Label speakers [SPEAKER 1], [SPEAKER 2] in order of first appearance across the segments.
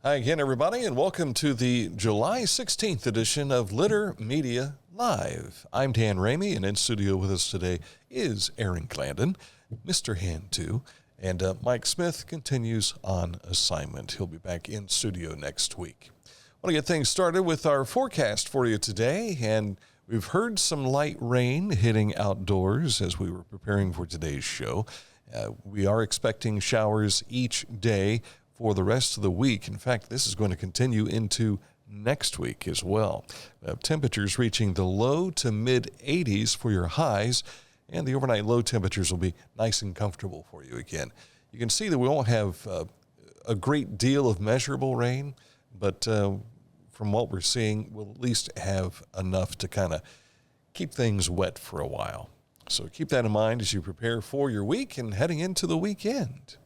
[SPEAKER 1] Hi again, everybody, and welcome to the July 16th edition of Litter Media Live. I'm Dan Ramey, and in studio with us today is Aaron Glandon, Mr. Hand 2, and Mike Smith continues on assignment. He'll be back in studio next week. I want to get things started with our forecast for you today, and we've heard some light rain hitting outdoors as we were preparing for today's show. We are expecting showers each day for the rest of the week. In fact, this is going to continue into next week as well. Temperatures reaching the low to mid 80s for your highs, and the overnight low temperatures will be nice and comfortable for you again. You can see that we won't have a great deal of measurable rain, but from what we're seeing, we'll at least have enough to kind of keep things wet for a while. So keep that in mind as you prepare for your week and heading into the weekend.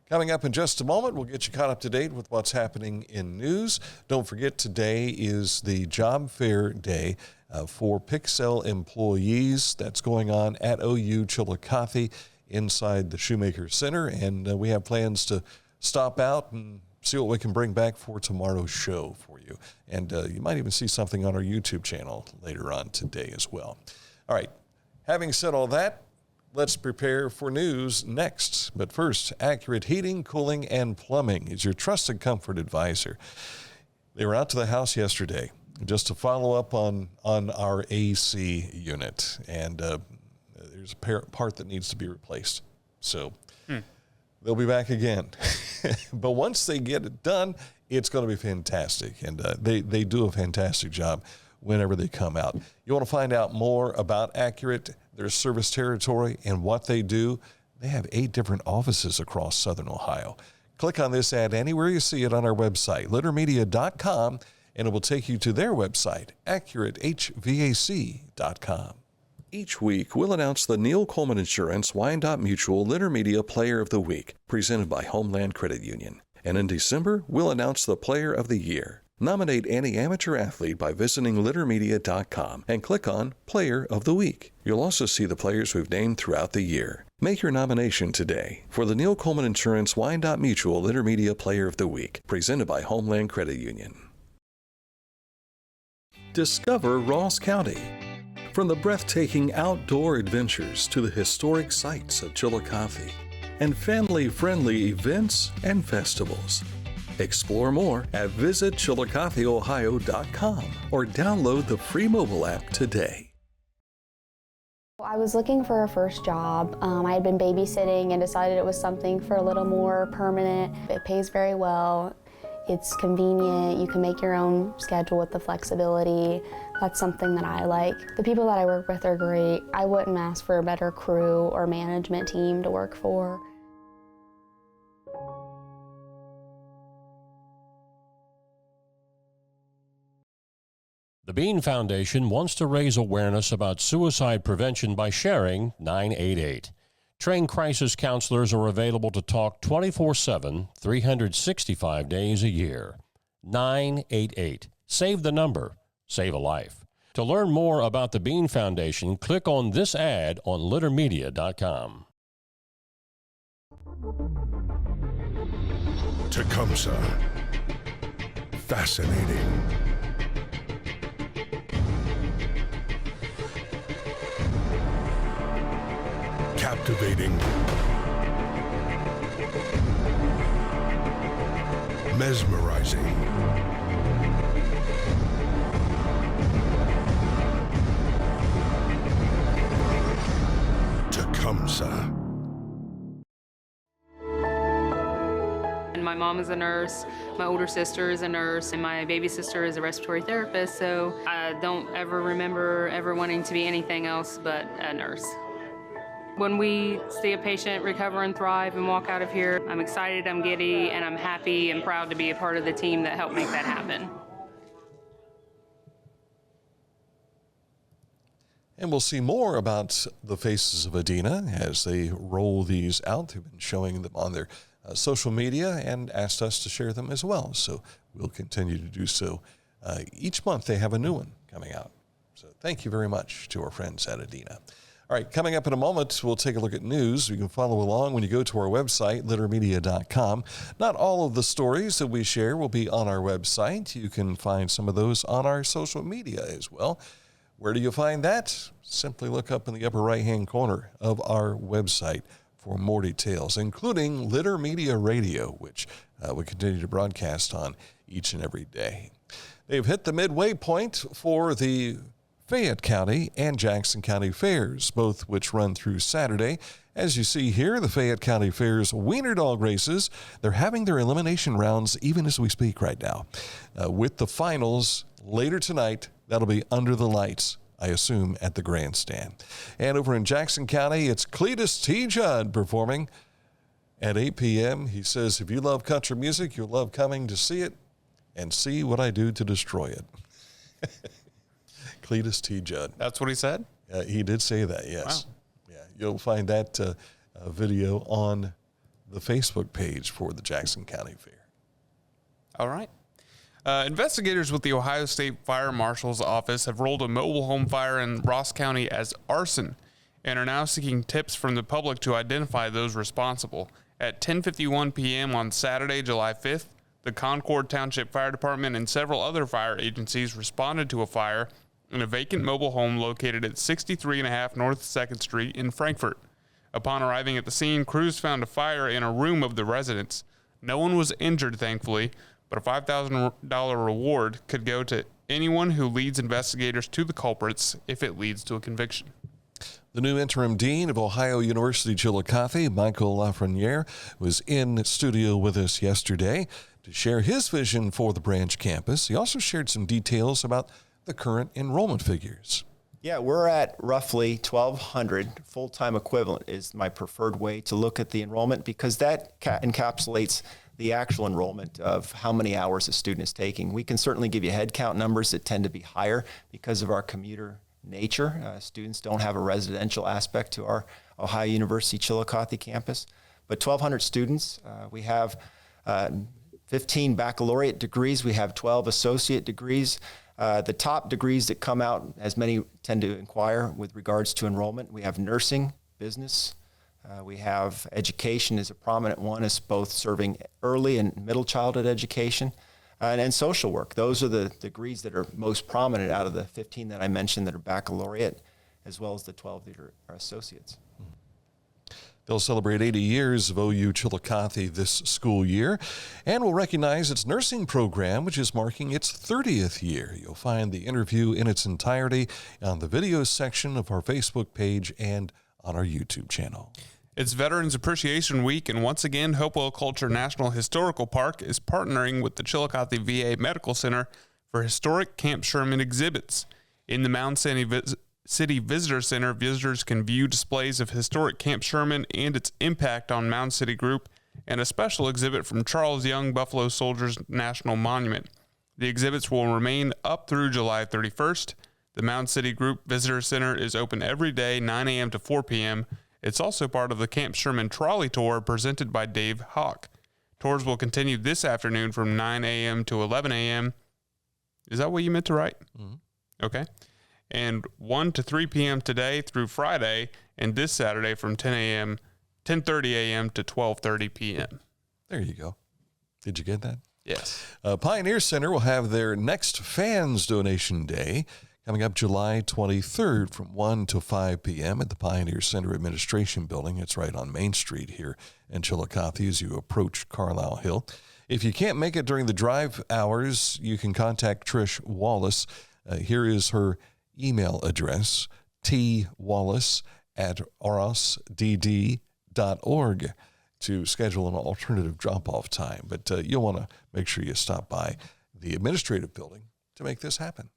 [SPEAKER 1] Coming up in just a moment, we'll get you caught up to date with what's happening in news. Don't forget, today is the job fair day for Pixel employees. That's going on at OU Chillicothe inside the Shoemaker Center, and we have plans to stop out and see what we can bring back for tomorrow's show for you. And you might even see something on our YouTube channel later on today as well. All right, having said all that, let's prepare for news next. But first, Accurate Heating, Cooling, and Plumbing is your trusted comfort advisor. They were out to the house yesterday just to follow up on our AC unit. And there's a part that needs to be replaced. So they'll be back again. But once they get it done, it's going to be fantastic. And they do a fantastic job whenever they come out. You want to find out more about Accurate, their service territory, and what they do? They have 8 different offices across Southern Ohio. Click on this ad anywhere you see it on our website, littermedia.com, and it will take you to their website, accuratehvac.com. Each week, we'll announce the Neil Coleman Insurance Wyandotte Mutual Litter Media Player of the Week, presented by Homeland Credit Union. And in December, we'll announce the Player of the Year. Nominate any amateur athlete by visiting littermedia.com and click on Player of the Week. You'll also see the players we've named throughout the year. Make your nomination today for the Neil Coleman Insurance Wyandotte Mutual Litter Media Player of the Week, presented by Homeland Credit Union. Discover Ross County. From the breathtaking outdoor adventures to the historic sights of Chillicothe and family-friendly events and festivals. Explore more at visitchillicotheohio.com or download the free mobile app today.
[SPEAKER 2] I was looking for a first job. I had been babysitting and decided it was something for a little more permanent. It pays very well. It's convenient. You can make your own schedule with the flexibility. That's something that I like. The people that I work with are great. I wouldn't ask for a better crew or management team to work for.
[SPEAKER 3] The Bean Foundation wants to raise awareness about suicide prevention by sharing 988. Trained crisis counselors are available to talk 24/7, 365 days a year. 988. Save the number. Save a life. To learn more about the Bean Foundation, click on this ad on littermedia.com.
[SPEAKER 4] Tecumseh. Fascinating. Captivating. Mesmerizing. Tecumseh.
[SPEAKER 5] And my mom is a nurse, my older sister is a nurse, and my baby sister is a respiratory therapist, so I don't ever remember ever wanting to be anything else but a nurse. When we see a patient recover and thrive and walk out of here, I'm excited, I'm giddy, and I'm happy and proud to be a part of the team that helped make that happen.
[SPEAKER 1] And we'll see more about the Faces of Adina as they roll these out. They've been showing them on their social media and asked us to share them as well. So we'll continue to do so. Each month they have a new one coming out. So thank you very much to our friends at Adina. All right, coming up in a moment, we'll take a look at news. You can follow along when you go to our website, littermedia.com. Not all of the stories that we share will be on our website. You can find some of those on our social media as well. Where do you find that? Simply look up in the upper right-hand corner of our website for more details, including Litter Media Radio, which we continue to broadcast on each and every day. They've hit the midway point for the Fayette County and Jackson County Fairs, both which run through Saturday. As you see here, the Fayette County Fairs Wiener Dog races, they're having their elimination rounds even as we speak right now. With the finals later tonight, that'll be under the lights, I assume, at the grandstand. And over in Jackson County, it's Cletus T. Judd performing at 8 p.m. He says, if you love country music, you'll love coming to see it and see what I do to destroy it. Cletus T. Judd.
[SPEAKER 6] That's what he said?
[SPEAKER 1] He did say that, yes.
[SPEAKER 6] Wow.
[SPEAKER 1] Yeah, you'll find that video on the Facebook page for the Jackson County Fair.
[SPEAKER 6] All right. Investigators with the Ohio State Fire Marshal's office have rolled a mobile home fire in Ross County as arson and are now seeking tips from the public to identify those responsible. At 10:51 p.m. on Saturday, July 5th, the Concord Township Fire Department and several other fire agencies responded to a fire in a vacant mobile home located at 63.5 North 2nd Street in Frankfort. Upon arriving at the scene, crews found a fire in a room of the residence. No one was injured, thankfully, but a $5,000 reward could go to anyone who leads investigators to the culprits if it leads to a conviction.
[SPEAKER 1] The new interim dean of Ohio University Chillicothe, Michael Lafreniere, was in studio with us yesterday to share his vision for the branch campus. He also shared some details about the current enrollment figures.
[SPEAKER 7] Yeah, we're at roughly 1,200 full-time equivalent is my preferred way to look at the enrollment, because that encapsulates the actual enrollment of how many hours a student is taking. We can certainly give you head count numbers that tend to be higher because of our commuter nature. Students don't have a residential aspect to our Ohio University Chillicothe campus. But 1,200 students, we have 15 baccalaureate degrees, we have 12 associate degrees. The top degrees that come out, as many tend to inquire with regards to enrollment, we have nursing, business, we have education is a prominent one, as both serving early and middle childhood education, and social work. Those are the degrees that are most prominent out of the 15 that I mentioned that are baccalaureate, as well as the 12 that are associates.
[SPEAKER 1] They'll celebrate 80 years of OU Chillicothe this school year, and will recognize its nursing program, which is marking its 30th year. You'll find the interview in its entirety on the videos section of our Facebook page and on our YouTube channel.
[SPEAKER 6] It's Veterans Appreciation Week, and once again, Hopewell Culture National Historical Park is partnering with the Chillicothe VA Medical Center for historic Camp Sherman exhibits. In the Mound City Visitor Center, visitors can view displays of historic Camp Sherman and its impact on Mound City Group, and a special exhibit from Charles Young Buffalo Soldiers National Monument. The exhibits will remain up through July 31st. The Mound City Group Visitor Center is open every day, 9 a.m. to 4 p.m. It's also part of the Camp Sherman Trolley Tour presented by Dave Hawk. Tours will continue this afternoon from 9 a.m. to 11 a.m. Is that what you meant to write? Mm-hmm. Okay. And 1 to 3 p.m. today through Friday, and this Saturday from 10:30 a.m. to 12:30 p.m.
[SPEAKER 1] There you go. Did you get that?
[SPEAKER 6] Yes.
[SPEAKER 1] Pioneer Center will have their next Fans Donation Day coming up July 23rd from 1 to 5 p.m. at the Pioneer Center Administration Building. It's right on Main Street here in Chillicothe as you approach Carlisle Hill. If you can't make it during the drive hours, you can contact Trish Wallace. Here is her email address, twallace@orosdd.org, to schedule an alternative drop-off time. But you'll want to make sure you stop by the administrative building to make this happen.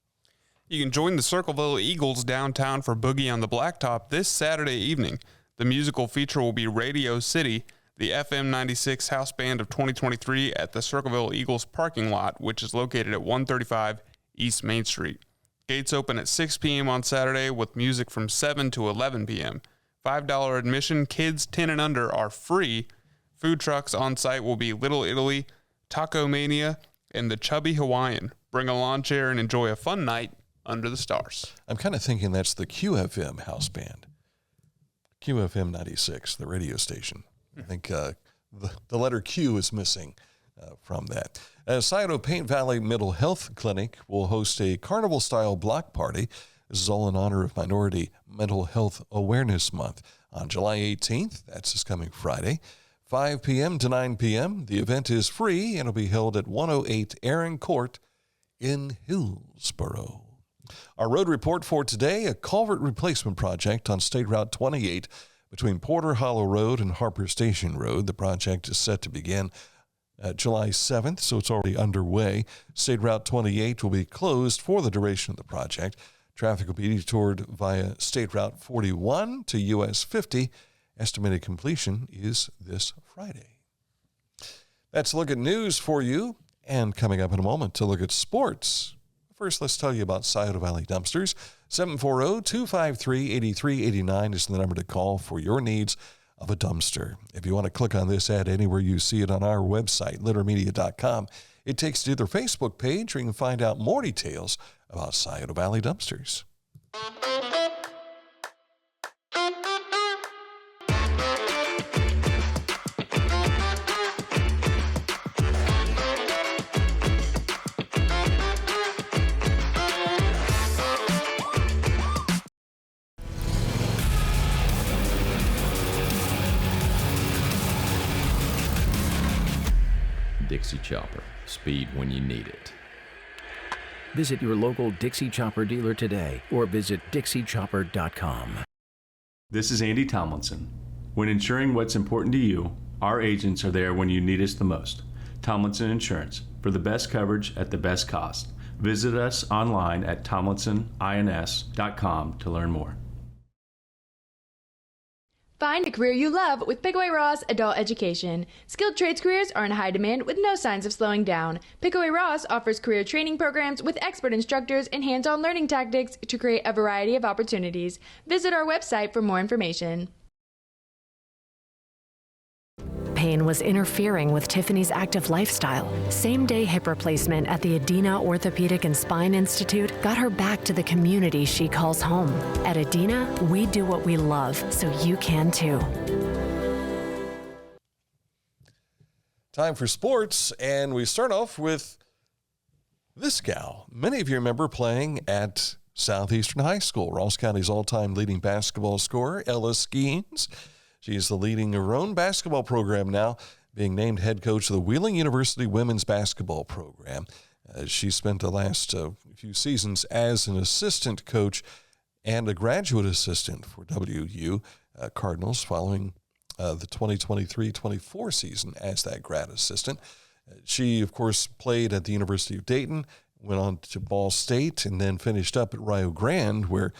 [SPEAKER 6] You can join the Circleville Eagles downtown for Boogie on the Blacktop this Saturday evening. The musical feature will be Radio City, the FM 96 house band of 2023 at the Circleville Eagles parking lot, which is located at 135 East Main Street. Gates open at 6 p.m. on Saturday with music from 7 to 11 p.m. $5 admission. Kids 10 and under are free. Food trucks on site will be Little Italy, Taco Mania, and the Chubby Hawaiian. Bring a lawn chair and enjoy a fun night under the stars.
[SPEAKER 1] I'm kind of thinking that's the QFM house band. QFM 96, the radio station. I think the letter Q is missing from that. Scioto Paint Valley Mental Health Clinic will host a carnival-style block party. This is all in honor of Minority Mental Health Awareness Month on July 18th. That's this coming Friday, 5 p.m. to 9 p.m. The event is free and it'll be held at 108 Aaron Court in Hillsboro. Our road report for today, a culvert replacement project on State Route 28 between Porter Hollow Road and Harper Station Road. The project is set to begin July 7th, so it's already underway. State Route 28 will be closed for the duration of the project. Traffic will be detoured via State Route 41 to US 50. Estimated completion is this Friday. That's a look at news for you. And coming up in a moment to look at sports. First, let's tell you about Scioto Valley Dumpsters. 740-253-8389 is the number to call for your needs of a dumpster. If you want to click on this ad anywhere you see it on our website, littermedia.com, it takes you to their Facebook page where you can find out more details about Scioto Valley Dumpsters.
[SPEAKER 8] Dixie Chopper. Speed when you need it.
[SPEAKER 9] Visit your local Dixie Chopper dealer today or visit dixiechopper.com.
[SPEAKER 10] This is Andy Tomlinson. When ensuring what's important to you, our agents are there when you need us the most. Tomlinson Insurance, for the best coverage at the best cost. Visit us online at tomlinsonins.com to learn more.
[SPEAKER 11] Find a career you love with Pickaway Ross Adult Education. Skilled trades careers are in high demand with no signs of slowing down. Pickaway Ross offers career training programs with expert instructors and hands-on learning tactics to create a variety of opportunities. Visit our website for more information.
[SPEAKER 12] Pain was interfering with Tiffany's active lifestyle. Same-day hip replacement at the Adina Orthopedic and Spine Institute got her back to the community she calls home. At Adina, we do what we love, so you can too.
[SPEAKER 1] Time for sports, and we start off with this gal. Many of you remember playing at Southeastern High School, Ross County's all-time leading basketball scorer, Ella Skeens. She's leading her own basketball program now, being named head coach of the Wheeling University women's basketball program. She spent the last few seasons as an assistant coach and a graduate assistant for WU Cardinals following the 2023-24 season as that grad assistant. She, of course, played at the University of Dayton, went on to Ball State, and then finished up at Rio Grande, where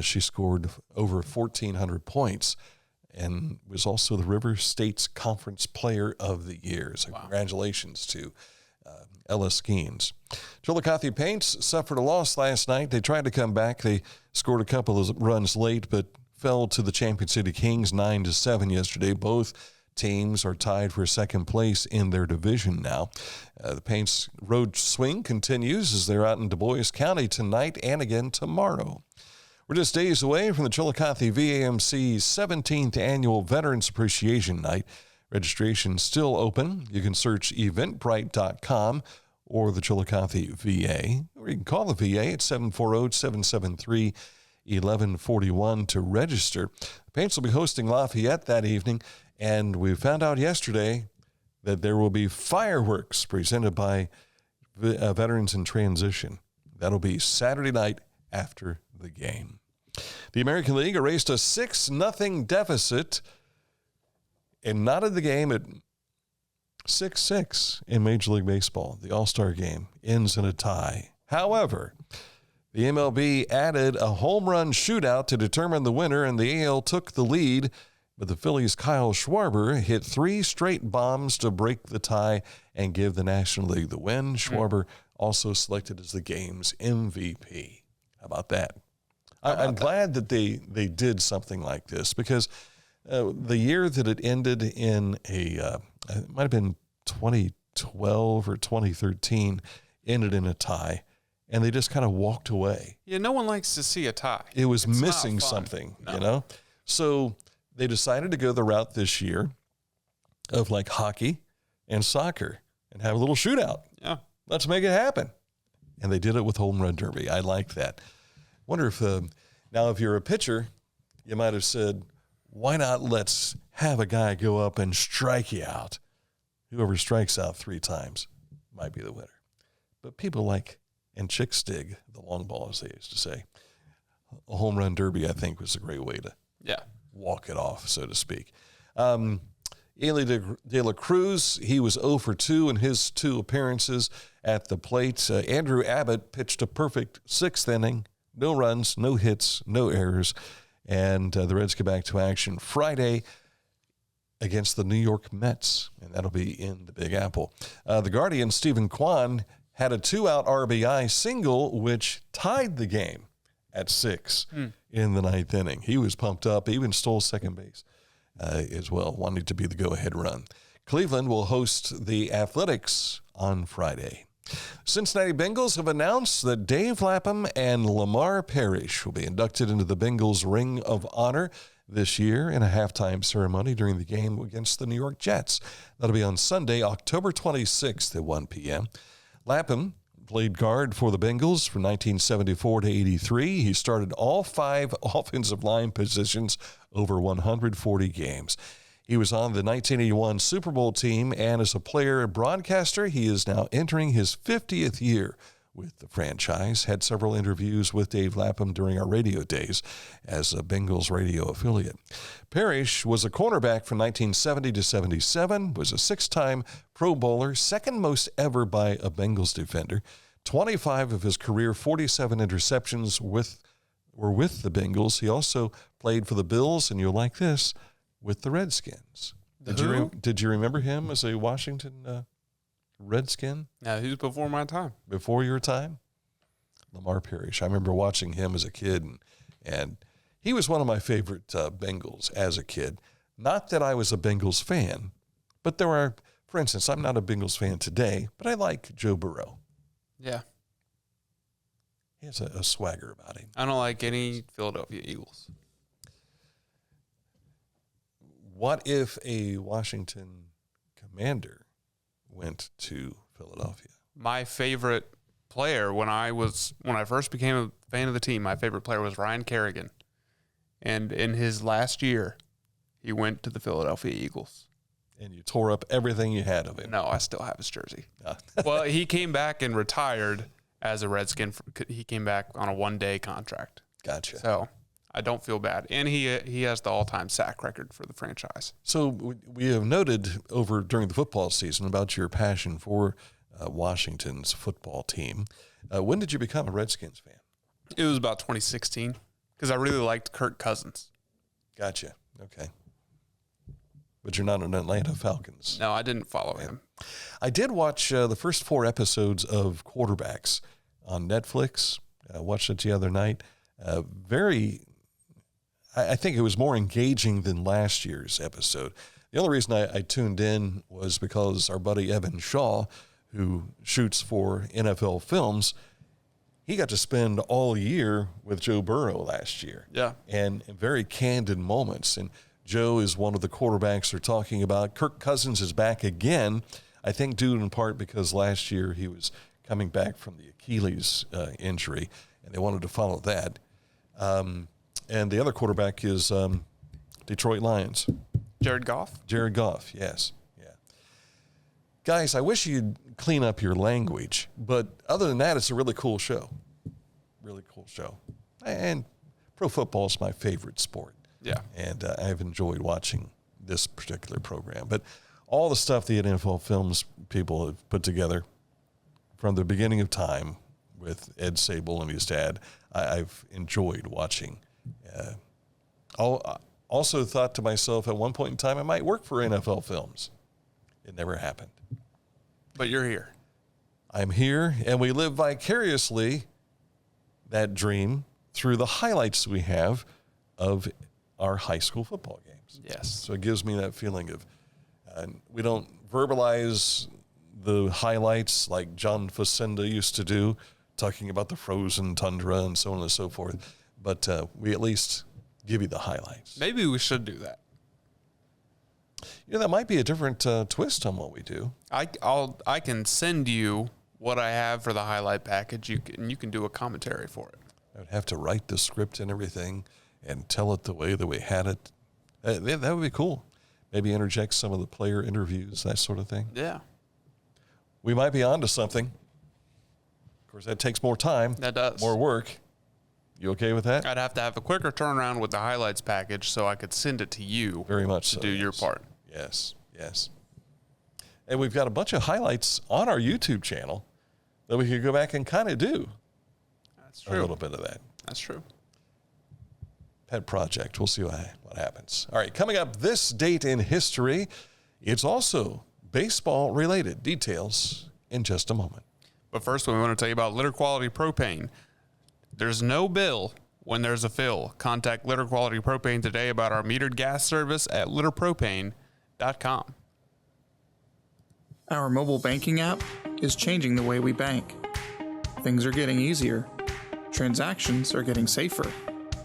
[SPEAKER 1] she scored over 1,400 points. And was also the River States Conference Player of the Year. So Congratulations to Ella Skeens. Chillicothe Paints suffered a loss last night. They tried to come back. They scored a couple of runs late, but fell to the Champion City Kings 9-7 yesterday. Both teams are tied for second place in their division now. The Paints road swing continues as they're out in Du Bois County tonight and again tomorrow. We're just days away from the Chillicothe VAMC's 17th Annual Veterans Appreciation Night. Registration still open. You can search eventbrite.com or the Chillicothe VA, or you can call the VA at 740-773-1141 to register. The Paints will be hosting Lafayette that evening, and we found out yesterday that there will be fireworks presented by Veterans in Transition. That'll be Saturday night after the game. The American League erased a 6-0 deficit and knotted the game at 6-6 in Major League Baseball. The All-Star game ends in a tie. However, the MLB added a home run shootout to determine the winner, and the AL took the lead, but the Phillies' Kyle Schwarber hit 3 straight bombs to break the tie and give the National League the win. Schwarber also selected as the game's MVP. How about that? I'm glad that they did something like this, because the year that it ended in it might have been 2012 or 2013, ended in a tie, and they just kind of walked away.
[SPEAKER 6] Yeah, no one likes to see a tie.
[SPEAKER 1] It was missing something, you know? So they decided to go the route this year of like hockey and soccer and have a little shootout.
[SPEAKER 6] Yeah.
[SPEAKER 1] Let's make it happen. And they did it with home run derby. I like that. Wonder if, now if you're a pitcher, you might have said, why not let's have a guy go up and strike you out. Whoever strikes out 3 times might be the winner. But people like, and chicks dig the long ball, as they used to say. A home run derby, I think, was a great way to walk it off, so to speak. Eli de la Cruz, he was 0 for 2 in his 2 appearances at the plate. Andrew Abbott pitched a perfect 6th inning. No runs, no hits, no errors. And the Reds get back to action Friday against the New York Mets, and that'll be in the Big Apple. The Guardian, Stephen Kwan, had a 2-out RBI single, which tied the game at 6 in the 9th inning. He was pumped up, even stole second base as well, wanting to be the go-ahead run. Cleveland will host the Athletics on Friday. Cincinnati Bengals have announced that Dave Lapham and Lamar Parrish will be inducted into the Bengals Ring of Honor this year in a halftime ceremony during the game against the New York Jets. That'll be on Sunday, October 26th at 1 p.m. Lapham played guard for the Bengals from 1974 to 83. He started all 5 offensive line positions over 140 games. He was on the 1981 Super Bowl team, and as a player and broadcaster, he is now entering his 50th year with the franchise. Had several interviews with Dave Lapham during our radio days as a Bengals radio affiliate. Parrish was a cornerback from 1970 to 77, was a 6-time Pro Bowler, second most ever by a Bengals defender. 25 of his career 47 interceptions were with the Bengals. He also played for the Bills, and you'll like this, with the Redskins. Did you remember him as a Washington Redskin?
[SPEAKER 6] Yeah, he was before my time.
[SPEAKER 1] Before your time? Lamar Parrish. I remember watching him as a kid, and he was one of my favorite Bengals as a kid. Not that I was a Bengals fan, but there are, for instance, I'm not a Bengals fan today, but I like Joe Burrow.
[SPEAKER 6] Yeah.
[SPEAKER 1] He has a swagger about him.
[SPEAKER 6] I don't like any Philadelphia Eagles.
[SPEAKER 1] What if a Washington Commander went to Philadelphia?
[SPEAKER 6] My favorite player when I first became a fan of the team, my favorite player was Ryan Kerrigan. And in his last year, he went to the Philadelphia Eagles.
[SPEAKER 1] And you tore up everything you had of him.
[SPEAKER 6] No, I still have his jersey. Well, he came back and retired as a Redskin. He came back on a 1-day contract.
[SPEAKER 1] Gotcha.
[SPEAKER 6] So I don't feel bad. And he has the all-time sack record for the franchise.
[SPEAKER 1] So we have noted over during the football season about your passion for Washington's football team. When did you become a Redskins fan?
[SPEAKER 6] It was about 2016 because I really liked Kirk Cousins.
[SPEAKER 1] Gotcha. Okay. But you're not an Atlanta Falcons.
[SPEAKER 6] No, I didn't follow him.
[SPEAKER 1] I did watch the first 4 episodes of Quarterbacks on Netflix. I watched it the other night. I think it was more engaging than last year's episode. The only reason I tuned in was because our buddy Evan Shaw, who shoots for NFL Films, he got to spend all year with Joe Burrow last year.
[SPEAKER 6] Yeah.
[SPEAKER 1] And very candid moments. And Joe is one of the quarterbacks they're talking about. Kirk Cousins is back again, I think due in part because last year he was coming back from the Achilles injury, and they wanted to follow that. And the other quarterback is Detroit Lions.
[SPEAKER 6] Jared Goff?
[SPEAKER 1] Jared Goff, yes. Yeah. Guys, I wish you'd clean up your language, but other than that, it's a really cool show. Really cool show. And pro football is my favorite sport.
[SPEAKER 6] Yeah.
[SPEAKER 1] And I've enjoyed watching this particular program. But all the stuff the NFL Films people have put together from the beginning of time with Ed Sable and his dad, I've enjoyed watching. Also thought to myself at one point in time I might work for NFL Films. It never happened.
[SPEAKER 6] But you're here.
[SPEAKER 1] I'm here, and we live vicariously that dream through the highlights we have of our high school football games.
[SPEAKER 6] Yes.
[SPEAKER 1] So it gives me that feeling of we don't verbalize the highlights like John Facenda used to do, talking about the frozen tundra and so on and so forth. But we at least give you the highlights.
[SPEAKER 6] Maybe we should do that.
[SPEAKER 1] That might be a different twist on what we do.
[SPEAKER 6] I can send you what I have for the highlight package. You can do a commentary for it.
[SPEAKER 1] I would have to write the script and everything and tell it the way that we had it. That would be cool. Maybe interject some of the player interviews, that sort of thing.
[SPEAKER 6] Yeah.
[SPEAKER 1] We might be onto something. Of course, that takes more time.
[SPEAKER 6] That does.
[SPEAKER 1] More work. You okay with that?
[SPEAKER 6] I'd have to have a quicker turnaround with the highlights package so I could send it to you.
[SPEAKER 1] Very much
[SPEAKER 6] to
[SPEAKER 1] so.
[SPEAKER 6] do your part.
[SPEAKER 1] Yes, yes. And we've got a bunch of highlights on our YouTube channel that we could go back and kind of do.
[SPEAKER 6] That's true.
[SPEAKER 1] A little bit of that.
[SPEAKER 6] That's true.
[SPEAKER 1] Pet project. We'll see what happens. All right, coming up this date in history, it's also baseball related. Details in just a moment.
[SPEAKER 6] But first, we want to tell you about Litter Quality Propane. There's no bill when there's a fill. Contact Litter Quality Propane today about our metered gas service at litterpropane.com.
[SPEAKER 13] Our mobile banking app is changing the way we bank. Things are getting easier, transactions are getting safer,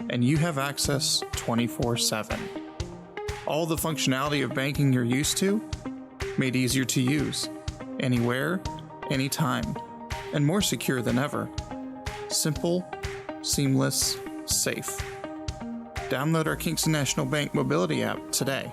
[SPEAKER 13] and you have access 24/7. All the functionality of banking you're used to, made easier to use, anywhere, anytime, and more secure than ever. Simple, seamless, safe. Download our Kingston National Bank mobility app today.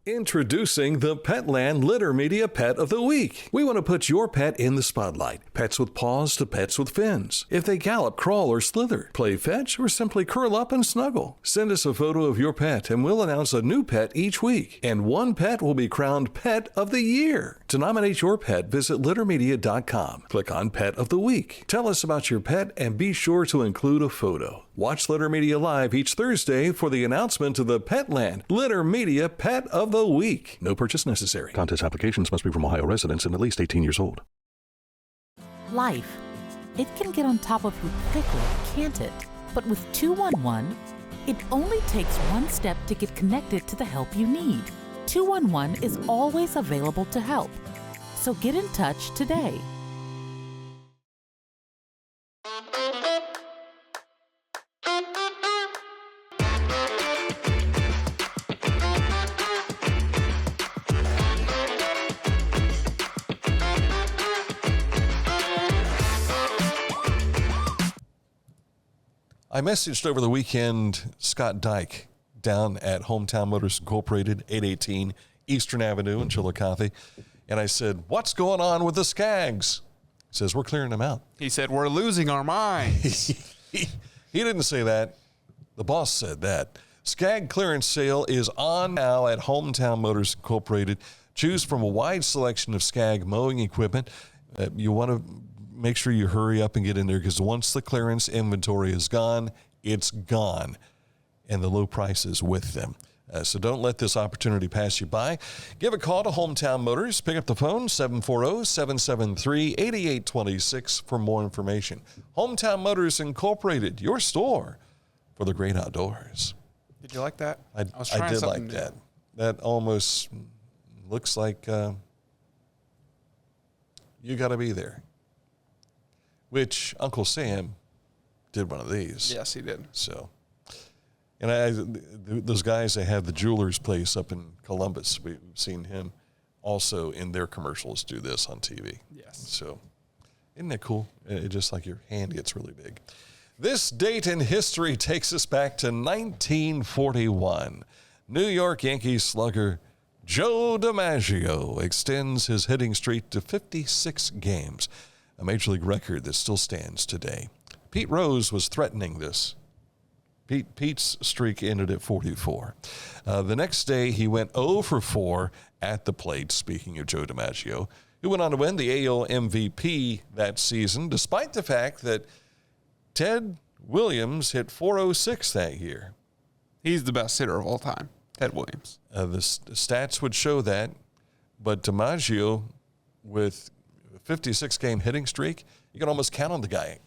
[SPEAKER 1] Introducing the Petland Litter Media Pet of the Week. We want to put your pet in the spotlight. Pets with paws to pets with fins. If they gallop, crawl, or slither, play fetch, or simply curl up and snuggle. Send us a photo of your pet and we'll announce a new pet each week. And one pet will be crowned Pet of the Year. To nominate your pet, visit littermedia.com. Click on Pet of the Week. Tell us about your pet and be sure to include a photo. Watch Litter Media Live each Thursday for the announcement of the Petland Litter Media Pet of the Week. No purchase necessary. Contest applications must be from Ohio residents and at least 18 years old.
[SPEAKER 14] Life. It can get on top of you quickly, can't it? But with 211, it only takes one step to get connected to the help you need. 211 is always available to help. So get in touch today.
[SPEAKER 1] I messaged over the weekend Scott Dyke down at Hometown Motors Incorporated, 818 Eastern Avenue in Chillicothe, and I said, "What's going on with the Skags?" He says, "We're clearing them out."
[SPEAKER 6] He said, "We're losing our minds."
[SPEAKER 1] He didn't say that. The boss said that. Skag clearance sale is on now at Hometown Motors Incorporated. Choose from a wide selection of Skag mowing equipment. You want to make sure you hurry up and get in there because once the clearance inventory is gone, it's gone. And the low price is with them. So don't let this opportunity pass you by. Give a call to Hometown Motors. Pick up the phone, 740-773-8826 for more information. Hometown Motors Incorporated, your store for the great outdoors.
[SPEAKER 6] Did you like that?
[SPEAKER 1] I did like that. That almost looks like you got to be there. Which Uncle Sam did one of these.
[SPEAKER 6] Yes, he did.
[SPEAKER 1] So, and those guys that have the jeweler's place up in Columbus, we've seen him also in their commercials do this on TV.
[SPEAKER 6] Yes.
[SPEAKER 1] So, isn't that cool? It just like your hand gets really big. This date in history takes us back to 1941. New York Yankees slugger Joe DiMaggio extends his hitting streak to 56 games. A Major League record that still stands today. Pete Rose was threatening this. Pete's streak ended at 44. The next day, he went 0 for 4 at the plate, speaking of Joe DiMaggio, who went on to win the AL MVP that season, despite the fact that Ted Williams hit .406 that year.
[SPEAKER 6] He's the best hitter of all time, Ted Williams.
[SPEAKER 1] The stats would show that, but DiMaggio, with 56-game hitting streak, you can almost count on the guy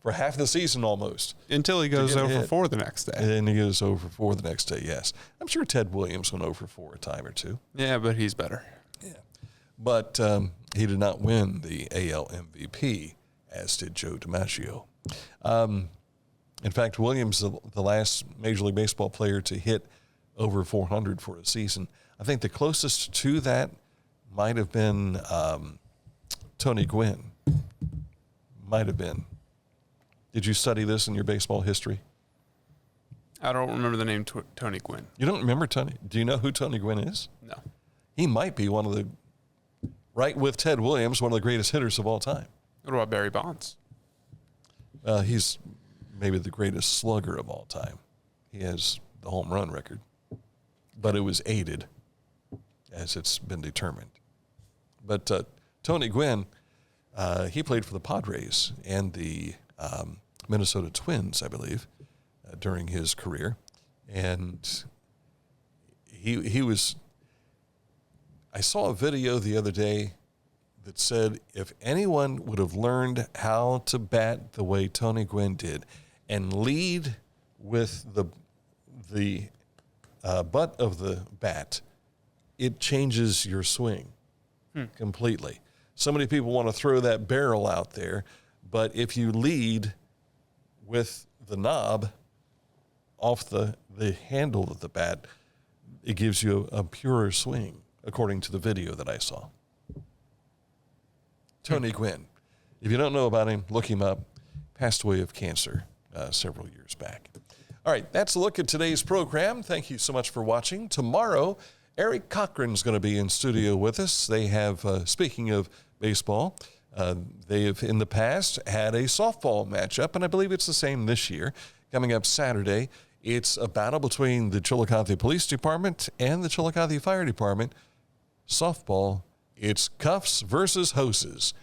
[SPEAKER 1] for half the season almost.
[SPEAKER 6] Until he goes 0 for 4 the next day.
[SPEAKER 1] And then he goes 0 for 4 the next day, yes. I'm sure Ted Williams went 0 for 4 a time or two.
[SPEAKER 6] Yeah, but he's better.
[SPEAKER 1] Yeah. But he did not win the AL MVP, as did Joe DiMaggio. In fact, Williams, the last Major League Baseball player to hit over 400 for a season. I think the closest to that might have been Tony Gwynn. Might have been. Did you study this in your baseball history?
[SPEAKER 6] I don't remember the name Tony Gwynn.
[SPEAKER 1] You don't remember Tony? Do you know who Tony Gwynn is?
[SPEAKER 6] No.
[SPEAKER 1] He might be one of the, right with Ted Williams, one of the greatest hitters of all time.
[SPEAKER 6] What about Barry Bonds?
[SPEAKER 1] He's maybe the greatest slugger of all time. He has the home run record, but it was aided, as it's been determined. But Tony Gwynn, he played for the Padres and the Minnesota Twins, I believe, during his career. And he was, I saw a video the other day that said if anyone would have learned how to bat the way Tony Gwynn did and lead with the butt of the bat, it changes your swing completely. So many people want to throw that barrel out there, but if you lead with the knob off the handle of the bat, it gives you a purer swing, according to the video that I saw. Tony Gwynn. If you don't know about him, look him up. Passed away of cancer several years back. All right, that's a look at today's program. Thank you so much for watching. Tomorrow, Eric Cochran's going to be in studio with us. They have, speaking of baseball, they have in the past had a softball matchup, and I believe it's the same this year. Coming up Saturday, it's a battle between the Chillicothe Police Department and the Chillicothe Fire Department. Softball, it's cuffs versus hoses.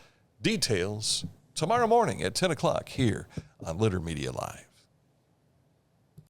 [SPEAKER 1] Details tomorrow morning at 10 o'clock here on Litter Media Live.